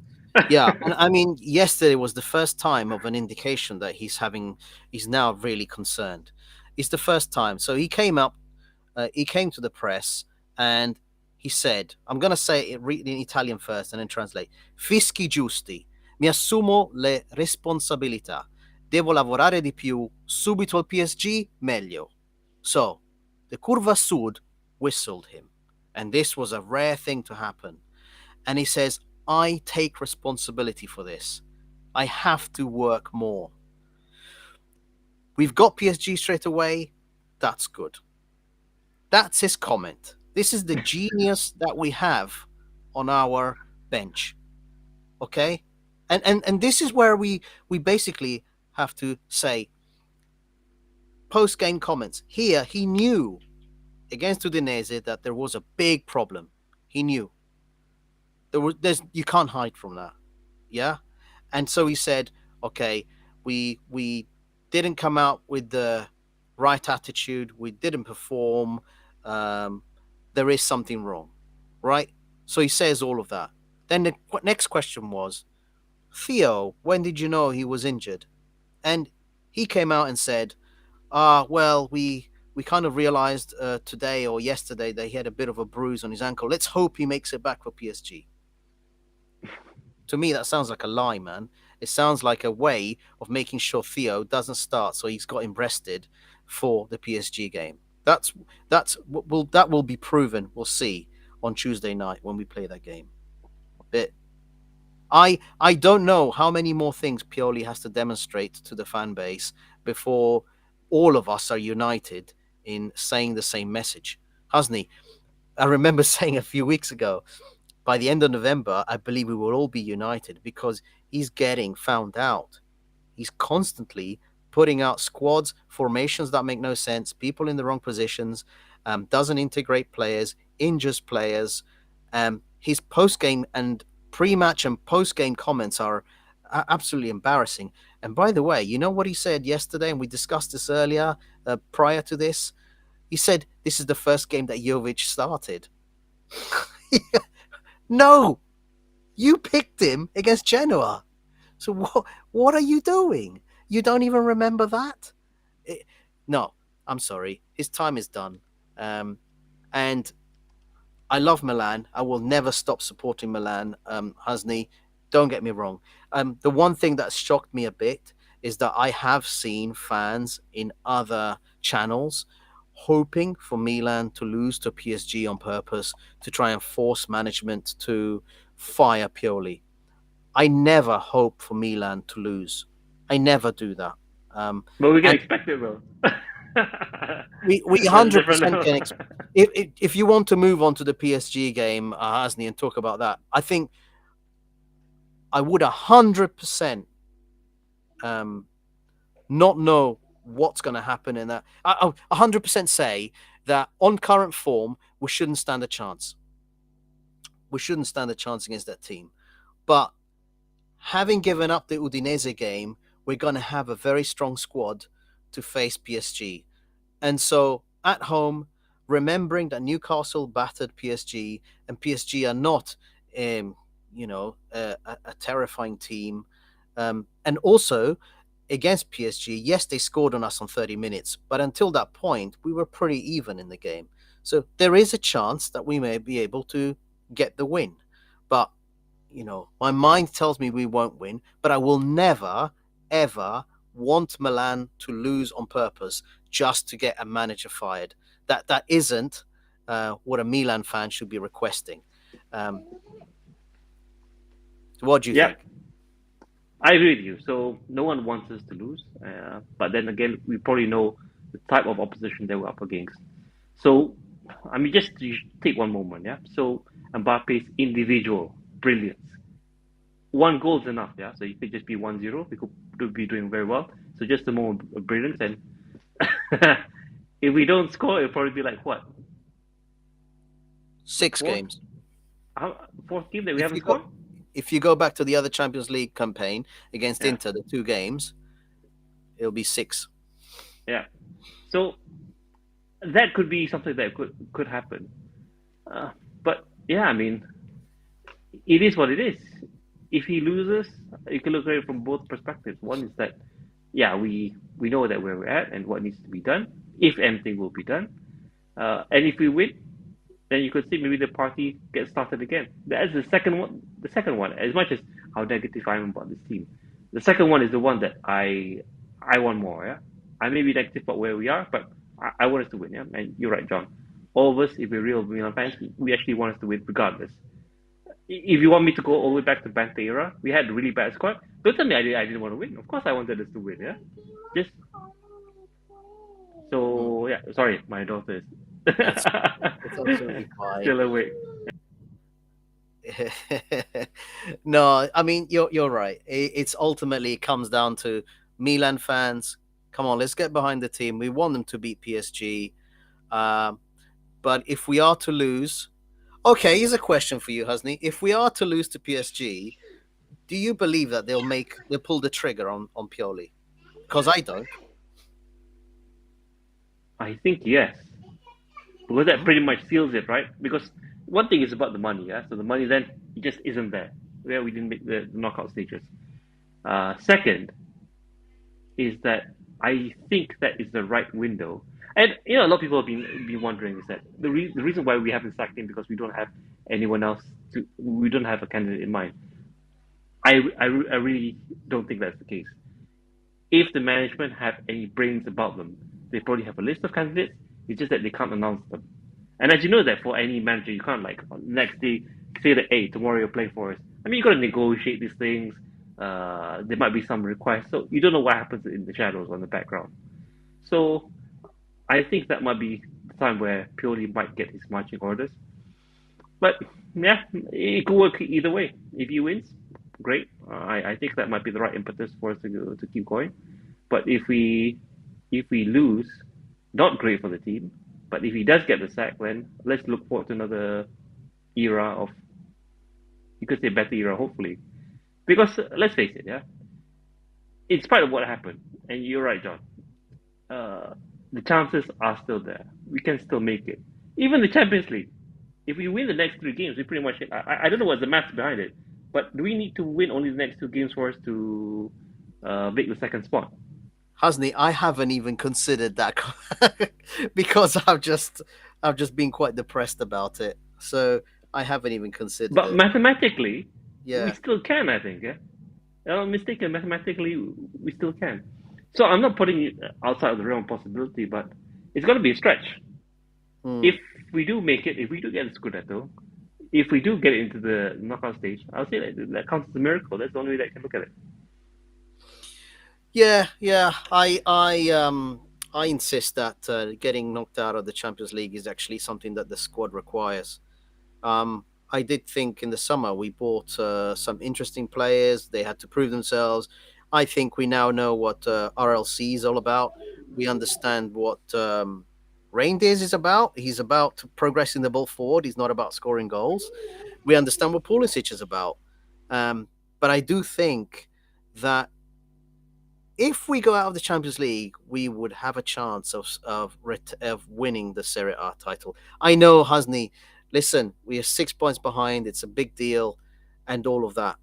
Yeah, and I mean, yesterday was the first time of an indication that he's now really concerned. It's the first time. So he came to the press and he said, I'm going to say it in Italian first and then translate. Fischi giusti, mi assumo le responsabilità. Devo lavorare di più, subito al PSG, meglio. So, the Curva Sud whistled him. And this was a rare thing to happen. And he says, I take responsibility for this. I have to work more. We've got PSG straight away. That's good. That's his comment. This is the genius that we have on our bench. Okay? And this is where we basically have to say post game comments. Here he knew against Udinese that there was a big problem. He knew. There's you can't hide from that. Yeah? And so he said, okay, we didn't come out with the right attitude. We didn't perform. Um, there is something wrong, right? So he says all of that. Then the next question was, Theo, when did you know he was injured? And he came out and said, well, we kind of realized today or yesterday that he had a bit of a bruise on his ankle. Let's hope he makes it back for PSG. To me, that sounds like a lie, man. It sounds like a way of making sure Theo doesn't start, so he's got him rested for the PSG game. That will be proven. We'll see on Tuesday night when we play that game. But I don't know how many more things Pioli has to demonstrate to the fan base before all of us are united in saying the same message, hasn't he? I remember saying a few weeks ago, by the end of November, I believe we will all be united because he's getting found out. He's constantly putting out squads, formations that make no sense, people in the wrong positions, doesn't integrate players, injures players. His post game and pre match and post game comments are absolutely embarrassing. And by the way, you know what he said yesterday, and we discussed this earlier prior to this? He said this is the first game that Jovic started. No, you picked him against Genoa. So what are you doing? You don't even remember that? No, I'm sorry. His time is done. And I love Milan. I will never stop supporting Milan, Hasni. Don't get me wrong. The one thing that shocked me a bit is that I have seen fans in other channels hoping for Milan to lose to PSG on purpose to try and force management to fire Pioli. I never hope for Milan to lose. I never do that. But we can And expect it though. we That's a different 100% level. can. If you want to move on to the PSG game, Hasni, and talk about that, I think I would 100% not know what's going to happen in that. I 100% say that on current form, we shouldn't stand a chance. We shouldn't stand a chance against that team. But having given up the Udinese game, we're going to have a very strong squad to face PSG. And so at home, remembering that Newcastle battered PSG and PSG are not, a terrifying team. And also against PSG, yes, they scored on us on 30 minutes, but until that point, we were pretty even in the game. So there is a chance that we may be able to get the win. But my mind tells me we won't win, but I will never, ever want Milan to lose on purpose just to get a manager fired. That isn't what a Milan fan should be requesting. Um, What do you Yeah, think? I agree with you. So no one wants us to lose, but then again, we probably know the type of opposition that we're up against. So, I mean, just to take one moment, yeah. So Mbappe's individual brilliance, one goal is enough, yeah. So it could just be 1-0. We could be doing very well. So just a moment of brilliance, and if we don't score, it'll probably be like what, Six fourth, games. fourth game that we If haven't you go scored. if you go back to the other Champions League campaign against Yeah, Inter, the two games, it'll be six. yeah. So that could be something that could happen. Uh, but yeah, I mean, it is what it is. If he loses, you can look at it from both perspectives. One is that, yeah, we know that where we're at and what needs to be done, if anything will be done. And if we win, then you could see maybe the party gets started again. That's the second one. The second one, as much as how negative I am about this team, the second one is the one that I want more. Yeah, I may be negative about where we are, but I want us to win. Yeah, and you're right, John. All of us, if we're real Milan fans, we actually want us to win regardless. If you want me to go all the way back to Bante era, we had a really bad squad. Don't tell me I didn't want to win. Of course, I wanted us to win. Yeah, just Mm. so yeah. Sorry, my daughter is It's it's absolutely fine. still awake. No, I mean you're right. It's ultimately it comes down to Milan fans. Come on, let's get behind the team. We want them to beat PSG. Um, but if we are to lose, okay, here's a question for you, Hasni. If we are to lose to PSG, do you believe that they'll pull the trigger on Pioli? Because I don't. I think yes, because that Hmm? pretty much seals it, right? Because one thing is about the money, yeah. So the money then it just isn't there. Yeah, we didn't make the knockout stages. Second is that I think that is the right window. And you know, a lot of people have been wondering is that the reason why we haven't sacked him because we don't have anyone else we don't have a candidate in mind. I really don't think that's the case. If the management have any brains about them, they probably have a list of candidates. It's just that they can't announce them. And as you know that for any manager, you can't like next day say that hey tomorrow you're playing for us. I mean you got to negotiate these things. There might be some requests, so you don't know what happens in the shadows or in the background. So I think that might be the time where Purely might get his marching orders. But yeah, it could work either way. If he wins, great. I think that might be the right impetus for us to keep going. But if we lose, not great for the team. But if he does get the sack, then let's look forward to another era of you could say better era, hopefully. Because let's face it, yeah, in spite of what happened, and you're right, John. Uh, the chances are still there. We can still make it. Even the Champions League. If we win the next three games, we pretty much. I don't know what's the maths behind it, but do we need to win only the next two games for us to make the second spot? Hasni, I haven't even considered that because I've just been quite depressed about it. So I haven't even considered But it. mathematically, we Yeah. still can. I think. Yeah. I'm mistaken. Mathematically, we still can. So I'm not putting it outside of the realm of possibility, but it's going to be a stretch. Hmm. If we do make it, if we do get the Scudetto, if we do get into the knockout stage, I'll say that counts as a miracle. That's the only way that I can look at it. Yeah, yeah. I insist that getting knocked out of the Champions League is actually something that the squad requires. I did think in the summer we bought some interesting players. They had to prove themselves. I think we now know what RLC is all about. We understand what Reindeers is about. He's about progressing the ball forward. He's not about scoring goals. We understand what Pulisic is about. Um, but I do think that if we go out of the Champions League, we would have a chance of winning the Serie A title. I know, Hasni. Listen, we are 6 points behind. It's a big deal, and all of that.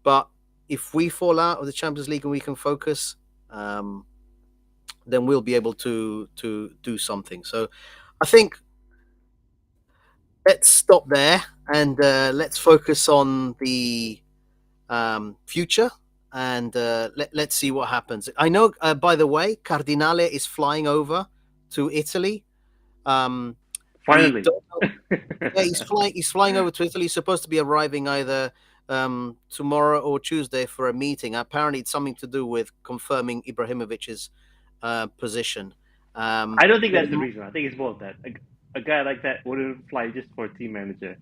But if we fall out of the Champions League and we can focus, um, then we'll be able to do something. So I think let's stop there and let's focus on the future and let's see what happens. I know, by the way, Cardinale is flying over to Italy. We Finally. don't know. Yeah, he's flying. He's flying over to Italy. He's supposed to be arriving either tomorrow or Tuesday for a meeting. Apparently, it's something to do with confirming Ibrahimovic's position. I don't think that's the reason. I think it's more of that. A guy like that wouldn't fly just for a team manager.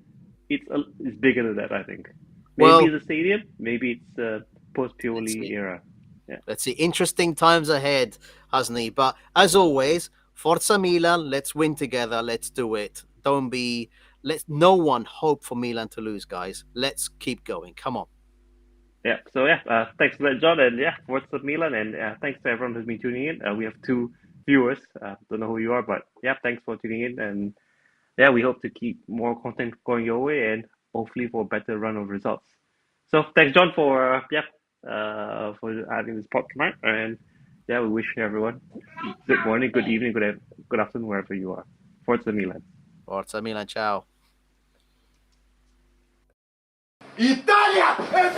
It's bigger than that. I think. Maybe Well, the stadium. Maybe it's post let's Pioli see. era. Yeah. Let's see. Interesting times ahead, hasn't he? But as always, Forza Milan. Let's win together. Let's do it. Don't be. Let no one hope for Milan to lose, guys. Let's keep going. Come on. Yeah. So yeah. Thanks for that, John, and yeah, what's up, Milan, and thanks to everyone who's been tuning in. We have two viewers. Don't know who you are, but yeah, thanks for tuning in, and yeah, we hope to keep more content going your way, and hopefully for a better run of results. So thanks, John, for for having this pod tonight, and yeah, we wish everyone good morning, good evening, good afternoon, wherever you are. Forza Milan. Forza Milan. Ciao. Italia è